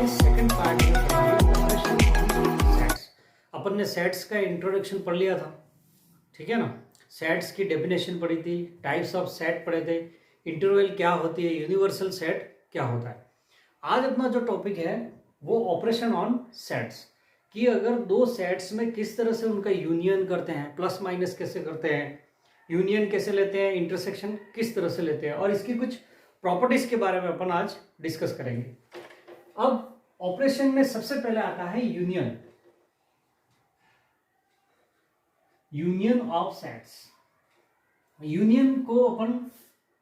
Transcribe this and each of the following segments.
के second part में पढ़ेंगे ऑपरेशन ऑन सेट्स। अपन ने सेट्स का इंट्रोडक्शन पढ़ लिया था, ठीक है ना। सेट्स की डेफिनेशन पढ़ी थी, टाइप्स ऑफ सेट पढ़े थे, इंटरवल क्या होती है, यूनिवर्सल सेट क्या होता है। आज अपना जो टॉपिक है वो ऑपरेशन ऑन सेट्स, कि अगर दो सेट्स में किस तरह से उनका यूनियन करते हैं, प्लस माइनस कैसे करते हैं, यूनियन कैसे लेते हैं, इंटरसेक्शन किस तरह से लेते हैं, और इसकी कुछ प्रॉपर्टीज के बारे में अपन आज डिस्कस करेंगे। अब ऑपरेशन में सबसे पहले आता है union, union of sets. Union को अपन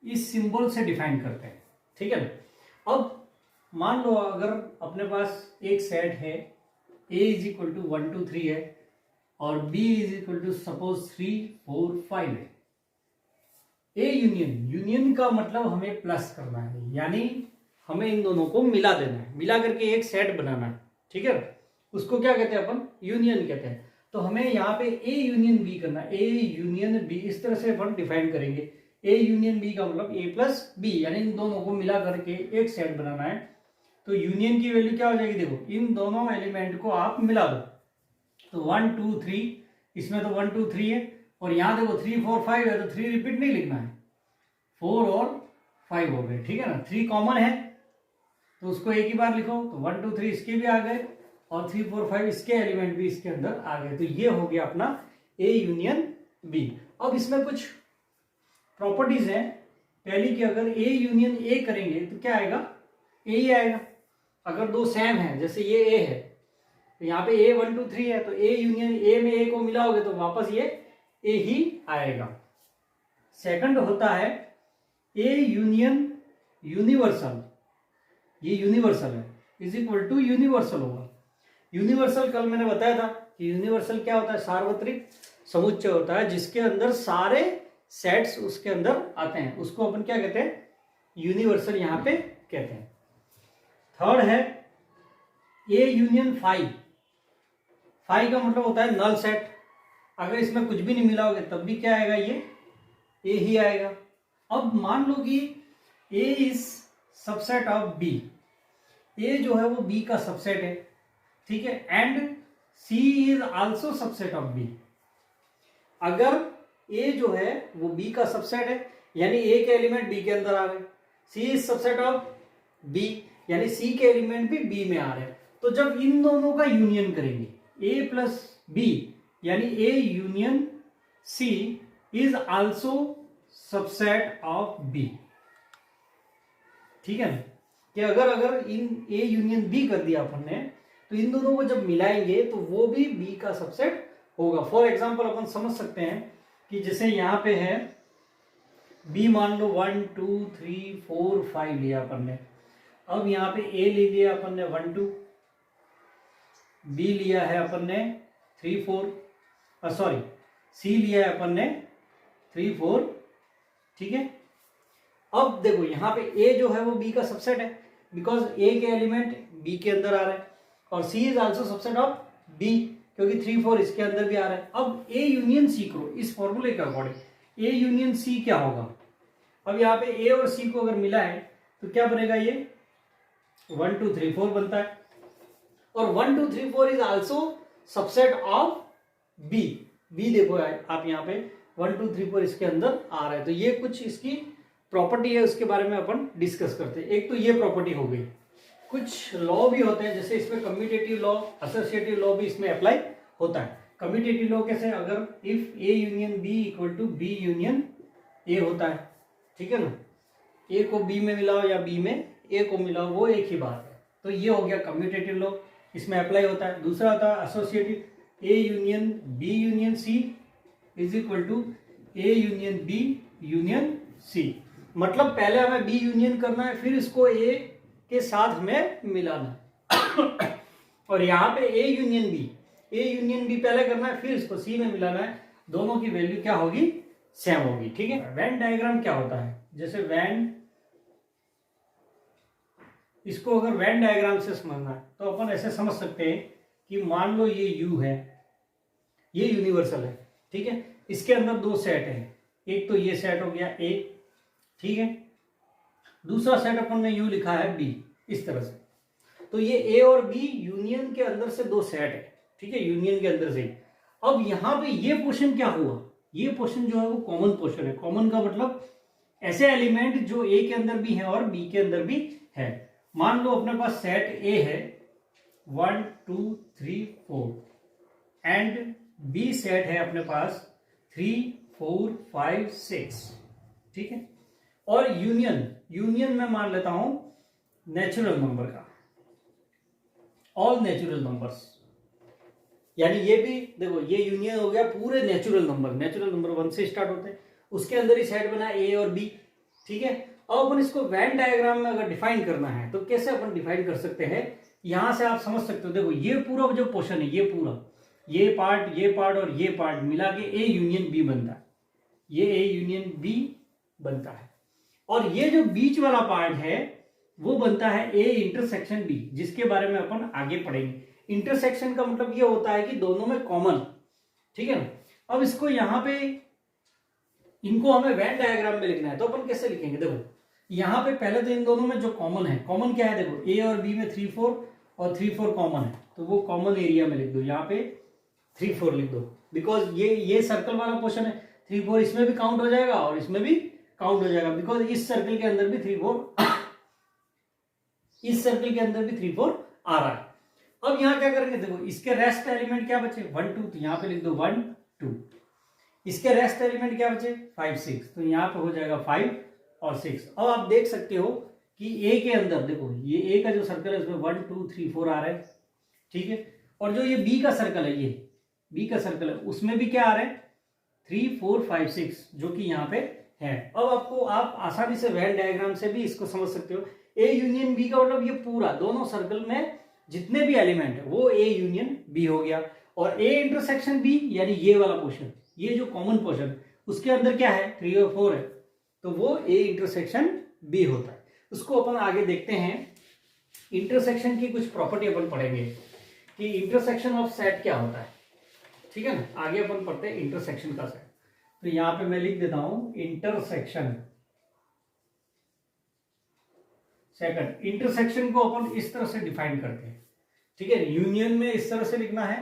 इस सिंबल से डिफाइन करते हैं, ठीक है ना। अब मान लो अगर अपने पास एक सेट है, A इज इक्वल टू 1 2 3 है और B is equal to suppose 3 4 5 है। ए यूनियन, यूनियन का मतलब हमें प्लस करना है, यानी हमें इन दोनों को मिला देना है, मिला करके एक सेट बनाना है, ठीक है। उसको क्या कहते हैं अपन, यूनियन कहते हैं। तो हमें यहाँ पे ए यूनियन बी करना है, ए यूनियन बी, इस तरह से अपन डिफाइन करेंगे। ए यूनियन बी का मतलब ए प्लस बी, यानी इन दोनों को मिला करके एक सेट बनाना है। तो यूनियन की वैल्यू क्या हो जाएगी, देखो इन दोनों एलिमेंट को आप मिला दो, तो 1 2 3, इसमें तो 1 2 3 है, और यहाँ देखो 3 4 5 है, तो 3 रिपीट नहीं लिखना है, 4 और 5 हो गए, ठीक है ना। 3 कॉमन है तो उसको एक ही बार लिखो, तो 1 2 3 इसके भी आ गए और 3 4 5 इसके एलिमेंट भी इसके अंदर आ गए। तो ये हो गया अपना ए यूनियन बी। अब इसमें कुछ प्रॉपर्टीज हैं। पहली कि अगर ए यूनियन ए करेंगे तो क्या आएगा, ए ही आएगा। अगर दो सेम है, जैसे ये ए है तो यहाँ पे ए 1 2 3 है, तो ए यूनियन ए में ए को मिलाओगे तो वापस ये ए ही आएगा। सेकंड होता है ए यूनियन यूनिवर्सल, ये यूनिवर्सल है, इज इक्वल टू यूनिवर्सल होगा। यूनिवर्सल कल मैंने बताया था कि यूनिवर्सल क्या होता है, सार्वत्रिक समुच्चय होता है जिसके अंदर सारे सेट्स उसके अंदर आते हैं, उसको अपन क्या कहते हैं, यूनिवर्सल यहाँ पे कहते हैं। थर्ड है ए यूनियन फाई, फाई का मतलब होता है नल सेट। अगर इसमें कुछ भी नहीं मिलाओगे तब भी क्या आएगा, ये ए ही आएगा। अब मान लो कि A is subset of B, A जो है वो बी का सबसेट है, ठीक है, and C is also subset of B. अगर ए जो है वो बी का सबसेट है, यानी ए के एलिमेंट बी के अंदर आ गए, सी इज सबसेट ऑफ बी, यानी सी के एलिमेंट भी बी में आ रहे हैं। तो जब इन दोनों का यूनियन करेंगे, ए प्लस बी, यानी A union C is also subset of B, ठीक है ना। कि अगर इन ए यूनियन बी कर दिया अपन ने, तो इन दोनों को जब मिलाएंगे तो वो भी बी का सबसेट होगा। फॉर एग्जांपल अपन समझ सकते हैं कि जैसे यहाँ पे है बी, मान लो 1 2 3 4 5 लिया अपन ने। अब यहाँ पे ए ले लिया अपन ने 1 2, बी लिया है अपन ने 3 4, सॉरी सी लिया है अपन ने 3 4, ठीक है। अब देखो यहाँ पे ए जो है वो बी का सबसेट है, बिकॉज ए के एलिमेंट बी के अंदर आ रहे हैं, और C is also subset of B, क्योंकि 3 4 इसके अंदर भी आ रहा है। अब ए यूनियन सी करो इस फॉर्मूले के अकॉर्डिंग, ए यूनियन सी क्या होगा। अब यहाँ पे ए और सी को अगर मिला है तो क्या बनेगा, ये 1 2 3 4 बनता है, और 1 2 3 4 is also subset of B. B देखो आप यहाँ पे 1 2 3 4 इसके अंदर आ रहा है। तो ये कुछ इसकी प्रॉपर्टी है, उसके बारे में अपन डिस्कस करते हैं। एक तो ये प्रॉपर्टी हो गई। कुछ लॉ भी होते हैं, जैसे इसमें कम्यूटेटिव लॉ, एसोसिएटिव लॉ भी इसमें अप्लाई होता है। कम्यूटेटिव लॉ कैसे, अगर if A union B equal to B union A होता है, ठीक है ना। ए को बी में मिलाओ या बी में ए को मिलाओ, वो एक ही बात है। तो ये हो गया कम्यूटेटिव लॉ, इसमें अप्लाई होता है। दूसरा होता है associative, A union B union C is equal to A union B union C. मतलब पहले हमें बी यूनियन करना है, फिर इसको ए के साथ हमें मिलाना है। और यहाँ पे ए यूनियन बी पहले करना है, फिर इसको सी में मिलाना है। दोनों की वैल्यू क्या होगी, सेम होगी, ठीक है। वेन डायग्राम क्या होता है, जैसे वेन, इसको अगर वेन डायग्राम से समझना है तो अपन ऐसे समझ सकते हैं कि मान लो ये यू है, ये यूनिवर्सल है, ठीक है। इसके अंदर दो सेट है, एक तो ये सेट हो गया ए, ठीक है। दूसरा सेट अपन ने यू लिखा है बी, इस तरह से। तो ये ए और बी यूनियन के अंदर से दो सेट है, ठीक है, यूनियन के अंदर से। अब यहां पे ये पोर्शन क्या हुआ, ये पोर्शन जो है वो कॉमन पोर्शन है। कॉमन का मतलब ऐसे एलिमेंट जो ए के अंदर भी है और बी के अंदर भी है। मान लो अपने पास सेट ए है 1 2 3 4 एंड बी सेट है अपने पास 3 4 5 6, ठीक है। और यूनियन में मान लेता हूं नेचुरल नंबर का, ऑल नेचुरल नंबर्स, यानी ये भी देखो ये यूनियन हो गया पूरे नेचुरल नंबर 1 से स्टार्ट होते हैं, उसके अंदर ही सेट बना ए और बी, ठीक है। अब अपन इसको वेन डायग्राम में अगर डिफाइन करना है तो कैसे अपन डिफाइन कर सकते हैं, यहां से आप समझ सकते हो। देखो ये पूरा जो पोर्शन है, ये पूरा ये पार्ट और ये पार्ट मिला के ए यूनियन बी बनता है, ये ए यूनियन बी बनता है। और ये जो बीच वाला पार्ट है वो बनता है ए इंटरसेक्शन बी, जिसके बारे में अपन आगे पढ़ेंगे। इंटरसेक्शन का मतलब ये होता है कि दोनों में कॉमन, ठीक है ना। अब इसको यहां पे इनको हमें वेन डायग्राम में लिखना है, तो अपन कैसे लिखेंगे, देखो यहां पे पहले तो इन दोनों में जो कॉमन है, कॉमन क्या है, देखो ए और बी में 3 4 और 3 4 कॉमन है, तो वो कॉमन एरिया में लिख दो, यहाँ पे 3 4 लिख दो, बिकॉज ये सर्कल वाला पोर्शन है, 3 4 इसमें भी काउंट हो जाएगा और इसमें भी काउंट हो जाएगा, बिकॉज इस सर्कल के अंदर भी 3 4 इस सर्कल के अंदर भी 3 4 आ रहा है। अब यहां क्या करेंगे, देखो इसके रेस्ट एलिमेंट क्या बचे 1 2, तो यहां पे लिख दो 1 2। इसके रेस्ट एलिमेंट क्या बचे 5 6, तो यहां पे हो जाएगा 5 और 6। अब आप देख सकते हो कि ए के अंदर देखो ये ए का जो सर्कल है उसमें 1 2 3 4 आ रहा है, ठीक है। और जो ये बी का सर्कल है, ये बी का सर्कल है, उसमें भी क्या आ रहा है 3 4 5 6, जो कि यहाँ पे है। अब आपको आप आसानी से वेन डायग्राम से भी इसको समझ सकते हो। ए यूनियन बी का मतलब ये पूरा दोनों सर्कल में जितने भी एलिमेंट है वो ए यूनियन बी हो गया, और ए इंटरसेक्शन बी यानी ये वाला पोर्शन, ये जो कॉमन पोर्शन उसके अंदर क्या है 3 और 4 है, तो वो ए इंटरसेक्शन बी होता है। उसको अपन आगे देखते हैं। इंटरसेक्शन की कुछ प्रॉपर्टी अपन पढ़ेंगे कि इंटरसेक्शन ऑफ सेट क्या होता है, ठीक है ना। आगे अपन पढ़ते हैं इंटरसेक्शन का सेट। तो यहां पे मैं लिख देता हूं इंटरसेक्शन। सेकंड, इंटरसेक्शन को अपन इस तरह से डिफाइन करते हैं, ठीक है। यूनियन में इस तरह से लिखना है,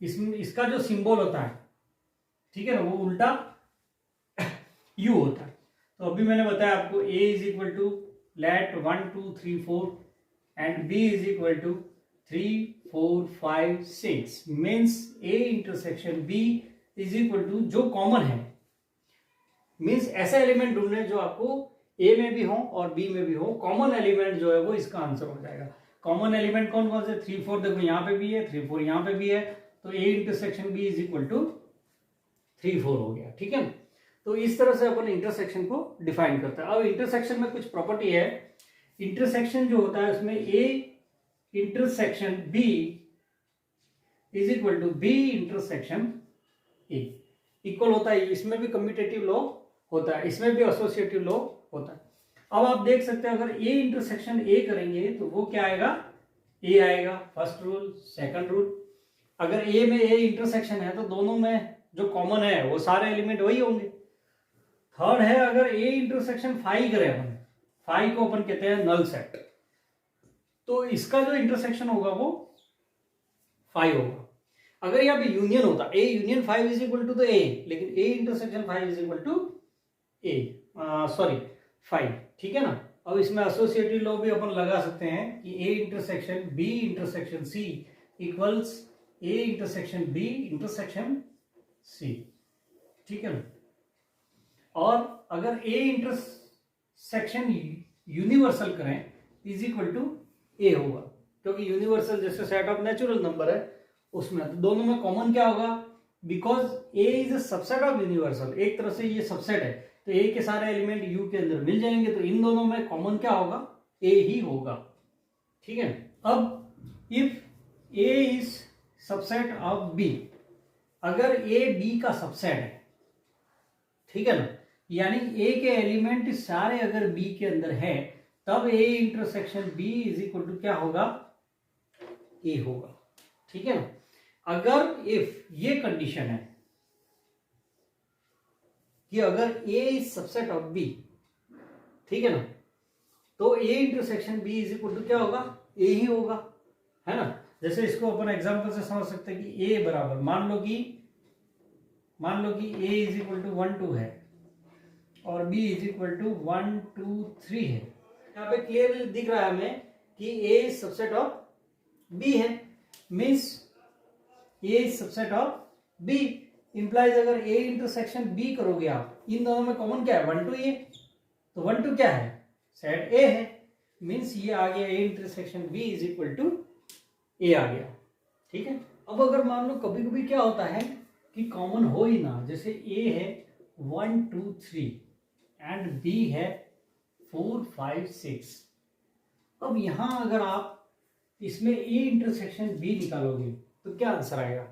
इसमें इसका जो सिंबल होता है, ठीक है ना, वो उल्टा यू होता है। तो अभी मैंने बताया आपको a is equal to let 1 2 3 4 and b is equal to 3 4 5 6, means a intersection b is equal to जो कॉमन है, मीन्स ऐसा एलिमेंट ढूंढने जो आपको ए में भी हो और बी में भी हो, कॉमन एलिमेंट जो है वो इसका आंसर हो जाएगा। कॉमन एलिमेंट कौन कौन से 3 4 देखो यहाँ पे भी है, 3 4 यहाँ पे भी है, तो A intersection B is equal to 3 4 हो गया, ठीक है। तो इस तरह से अपन इंटरसेक्शन को डिफाइन करते हैं। अब इंटरसेक्शन में कुछ प्रॉपर्टी है। इंटरसेक्शन जो होता है उसमें A intersection B is equal to B intersection A equal होता है। इसमें भी कम्यूटेटिव लॉ होता है, इसमें भी एसोसिएटिव लॉ होता है। अब आप देख सकते हैं अगर ए इंटरसेक्शन ए करेंगे तो वो क्या आएगा, ए आएगा, फर्स्ट रूल। सेकंड रूल, अगर ए में ए इंटरसेक्शन है तो दोनों में जो कॉमन है वो सारे एलिमेंट वही होंगे। थर्ड है, अगर ए इंटरसेक्शन फाई करें अपन, फाई को अपन कहते हैं नल सेट, तो इसका जो इंटरसेक्शन होगा वो फाई होगा। अगर यहाँ पे यूनियन होता, A union 5 is equal to तो ए, लेकिन A intersection 5 is equal to A, sorry 5, ठीक है ना। अब इसमें एसोसिएटिव लॉ भी अपन लगा सकते हैं कि A intersection B intersection C equals A intersection B intersection C, ठीक है ना। और अगर ए इंटरसेक्शन यूनिवर्सल करें इज इक्वल टू ए होगा, क्योंकि यूनिवर्सल जैसे सेट ऑफ नेचुरल नंबर है उसमें, तो दोनों में कॉमन क्या होगा, because A is a subset of universal, एक तरह से ये सबसेट है, तो ए के सारे एलिमेंट यू के अंदर मिल जाएंगे, तो इन दोनों में कॉमन क्या होगा, ए ही होगा, ठीक है। अब if A is subset of B, अगर ए बी का सबसेट है, ठीक है ना, यानी ए के एलिमेंट सारे अगर बी के अंदर है, तब A intersection B is equal to क्या होगा, ए होगा, ठीक है ना। अगर इफ ये कंडीशन है कि अगर A is subset of B, ठीक है ना, तो A intersection B is equal to क्या होगा, ए ही होगा, है ना। जैसे इसको अपन एग्जांपल से समझ सकते हैं कि ए बराबर, मान लो कि ए इज इक्वल टू 1 2 है और बी इज इक्वल टू 1 2 3 है। यहाँ पे क्लियरली दिख रहा है हमें कि ए सबसेट ऑफ बी है, means A is subset of B, implies अगर ए इंटरसेक्शन बी करोगे आप, इन दोनों में कॉमन क्या है 1 2 ए, तो 1 2 क्या है सेट ए है, मीन्स ये आ गया A intersection B is equal to A आ गया। ठीक है। अब अगर मान लो कभी कभी क्या होता है कि कॉमन हो ही ना, जैसे ए है 1 2 3 एंड बी है 4 5 6। अब यहां अगर आप इसमें ए इंटरसेक्शन बी निकालोगे तो क्या आंसर आएगा।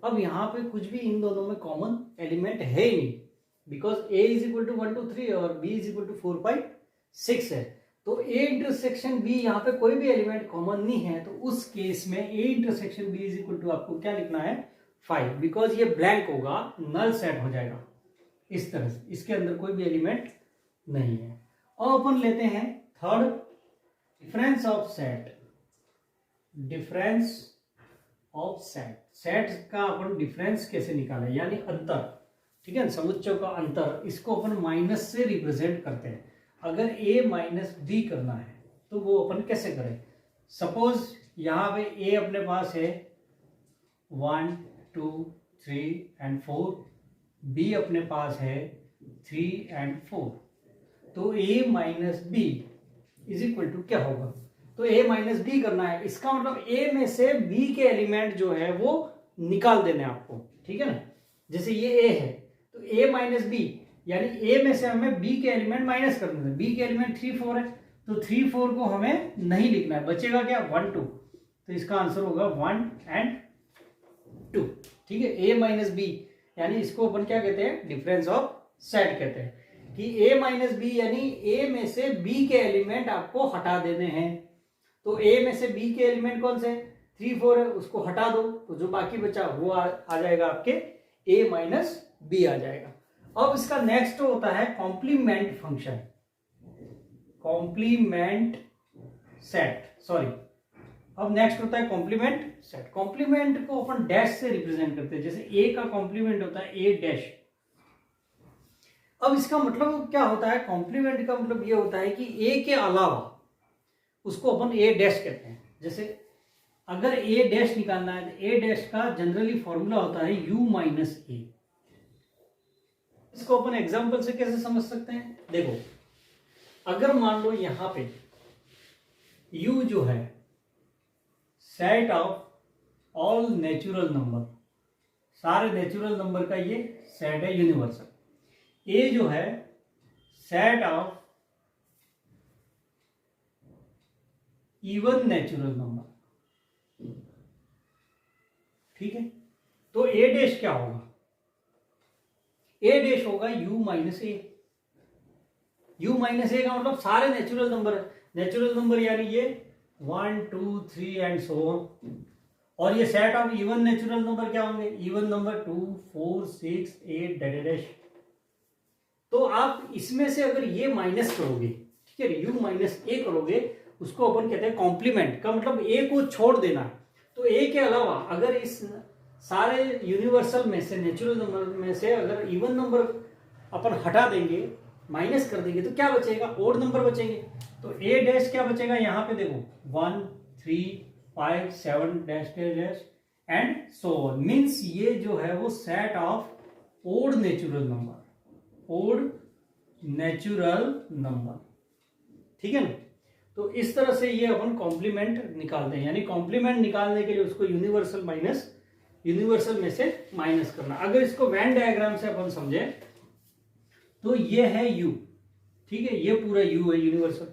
अब यहाँ पे कुछ भी इन दोनों में कॉमन एलिमेंट है ही नहीं, because A is equal to 1 2 3 और बी इज इक्वल टू 4 5 6 है। तो ए इंटरसेक्शन बी यहाँ पे कोई भी एलिमेंट कॉमन नहीं है, तो उस केस में A intersection B is equal to आपको क्या लिखना है 5, बिकॉज ये ब्लैंक होगा, नल सेट हो जाएगा इस तरह से, इसके अंदर कोई भी एलिमेंट नहीं है। और अपन लेते हैं third, difference of set. Difference of set, set का अपन डिफरेंस कैसे निकालें, यानी अंतर। ठीक है, समुच्चयों का अंतर, इसको अपन माइनस से रिप्रेजेंट करते हैं। अगर a माइनस बी करना है तो वो अपन कैसे करें। सपोज यहाँ पे a अपने पास है 1 2 3 एंड 4, b अपने पास है 3 एंड 4, तो a minus B is equal to क्या होगा। तो a माइनस बी करना है, इसका मतलब a में से b के एलिमेंट जो है वो निकाल देने आपको। ठीक है ना, जैसे ये a है तो a माइनस बी, यानी a में से हमें b के एलिमेंट माइनस करने हैं। b के एलिमेंट 3 4 है, तो 3 4 को हमें नहीं लिखना है, बचेगा क्या 1 2, तो इसका आंसर होगा 1 एंड 2। ठीक है, a माइनस बी, यानी इसको अपन क्या कहते हैं डिफरेंस ऑफ सेट कहते हैं कि a माइनस बी, यानी a में से b के एलिमेंट आपको हटा देने हैं। तो a में से b के एलिमेंट कौन से 3 4 है, उसको हटा दो, तो जो बाकी बचा वो आ जाएगा आपके a माइनस बी आ जाएगा। अब इसका नेक्स्ट होता है complement function, complement set, sorry, अब नेक्स्ट होता है कॉम्प्लीमेंट सेट। कॉम्प्लीमेंट को अपन डैश से रिप्रेजेंट करते हैं, जैसे ए का कॉम्प्लीमेंट होता है ए डैश। अब इसका मतलब क्या होता है, कॉम्प्लीमेंट का मतलब ये होता है कि ए के अलावा उसको अपन ए डैश कहते हैं। जैसे अगर ए डैश निकालना है तो ए डैश का जनरली फॉर्मूला होता है यू माइनस ए। इसको अपन एग्जांपल से कैसे समझ सकते हैं, देखो अगर मान लो यहां पे u जो है set of all natural number, सारे नेचुरल नंबर का ये सेट है यूनिवर्सल। a जो है set of even natural number. ठीक है, तो a डैश क्या होगा, a डैश होगा u माइनस ए। u माइनस ए का मतलब सारे नेचुरल नंबर है, नेचुरल नंबर यानी ये 1 2 3 एंड सो ऑन। और ये set of even natural number क्या होंगे, इवन नंबर 2 4 6 8 डैश। तो आप इसमें से अगर ये माइनस करोगे, ठीक है, u माइनस ए करोगे, उसको अपन कहते हैं कॉम्प्लीमेंट का मतलब a को छोड़ देना। तो a के अलावा अगर इस सारे यूनिवर्सल में से नेचुरल नंबर में से अगर इवन नंबर अपन हटा देंगे, माइनस कर देंगे, तो क्या बचेगा, ओड नंबर बचेंगे। तो a डैश क्या बचेगा, यहाँ पे देखो 1 3 5 7 dash dash and so on. Means ये जो है वो set of odd natural number, odd natural number. ठीक है ना, तो इस तरह से ये अपन कॉम्प्लीमेंट निकालते हैं, यानी कॉम्प्लीमेंट निकालने के लिए उसको यूनिवर्सल माइनस यूनिवर्सल में से माइनस करना। अगर इसको वेन डायग्राम से अपन समझे तो ये है u, ठीक है, ये पूरा u है यूनिवर्सल।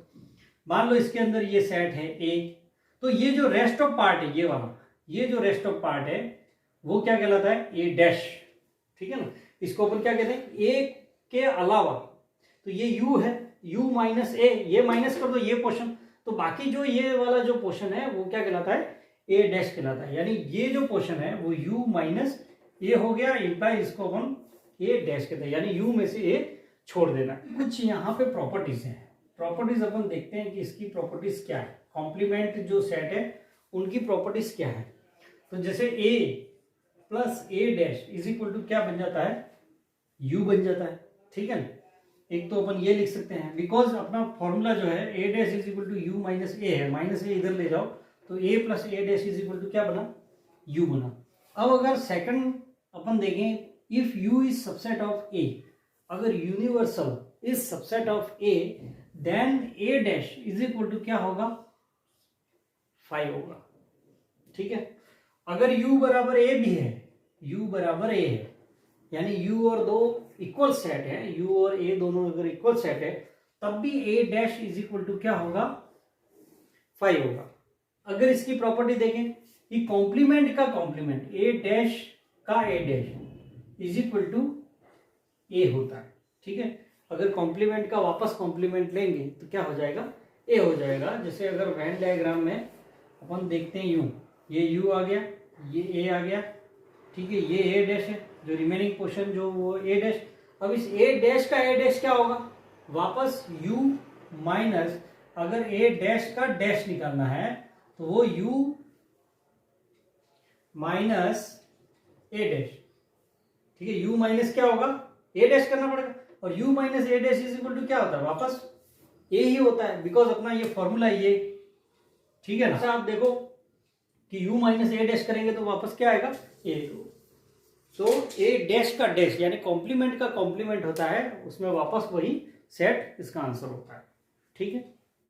मान लो इसके अंदर ये सेट है a, तो ये जो रेस्ट ऑफ पार्ट है, ये वाला, ये जो रेस्ट ऑफ पार्ट है वो क्या कहलाता है a डैश। ठीक है ना, इसको अपन क्या कहते हैं a के अलावा। तो ये u है, u माइनस ए, ये माइनस कर दो ये पोर्शन, तो बाकी जो ये वाला जो पोर्शन है वो क्या कहलाता है a डैश कहलाता है। यानी ये जो पोर्शन है वो u माइनस ए हो गया, इम्प्लाई इसको अपन a डैश कहते हैं, यानी u में से a छोड़ देना। कुछ यहाँ पे प्रॉपर्टीज हैं, प्रॉपर्टीज अपन देखते हैं कि इसकी प्रॉपर्टीज क्या है। कॉम्प्लीमेंट जो सेट है उनकी प्रॉपर्टीज क्या है। तो जैसे a plus A dash is equal to क्या बन जाता है, u बन जाता है, ठीक है ना। एक तो अपन ये लिख सकते हैं, बिकॉज अपना फॉर्मूला जो है a dash is equal to u minus A है, माइनस ए इधर ले जाओ तो a plus A dash is equal to क्या बना, u बना। अब अगर सेकंड अपन देखें, if u is subset of a, अगर universal is subset of a, then a dash is equal to क्या होगा, 5 होगा, ठीक है। अगर u बराबर a भी है, u बराबर a है, यानी u और दो इक्वल सेट है, u और a दोनों अगर इक्वल सेट है, तब भी a dash is equal to क्या होगा, 5 होगा। अगर इसकी प्रॉपर्टी देखें कि कॉम्प्लीमेंट का कॉम्प्लीमेंट a डैश का a dash is equal to a होता है, ठीक है। अगर कॉम्प्लीमेंट का वापस कॉम्प्लीमेंट लेंगे तो क्या हो जाएगा, a हो जाएगा। जैसे अगर वेन डायग्राम में अपन देखते हैं यूं, ये u आ गया, ये a आ गया, ठीक है, ये a डैश है, जो रिमेनिंग पोर्शन जो वो a डैश। अब इस a डैश का a डैश क्या होगा, वापस u माइनस, अगर a डैश का डैश निकालना है तो वो u माइनस a डैश, ठीक है। u माइनस क्या होगा, a डैश करना पड़ेगा, और u minus a dash is equal to क्या होता है, वापस a ही होता है, बिकॉज अपना ये फॉर्मूला ये, ठीक है ना। अच्छा आप देखो कि u माइनस a डैश करेंगे तो वापस क्या आएगा, a। तो a डैश का डैश यानी कॉम्प्लीमेंट का कॉम्प्लीमेंट होता है, उसमें वापस वही सेट इसका आंसर होता है, ठीक है।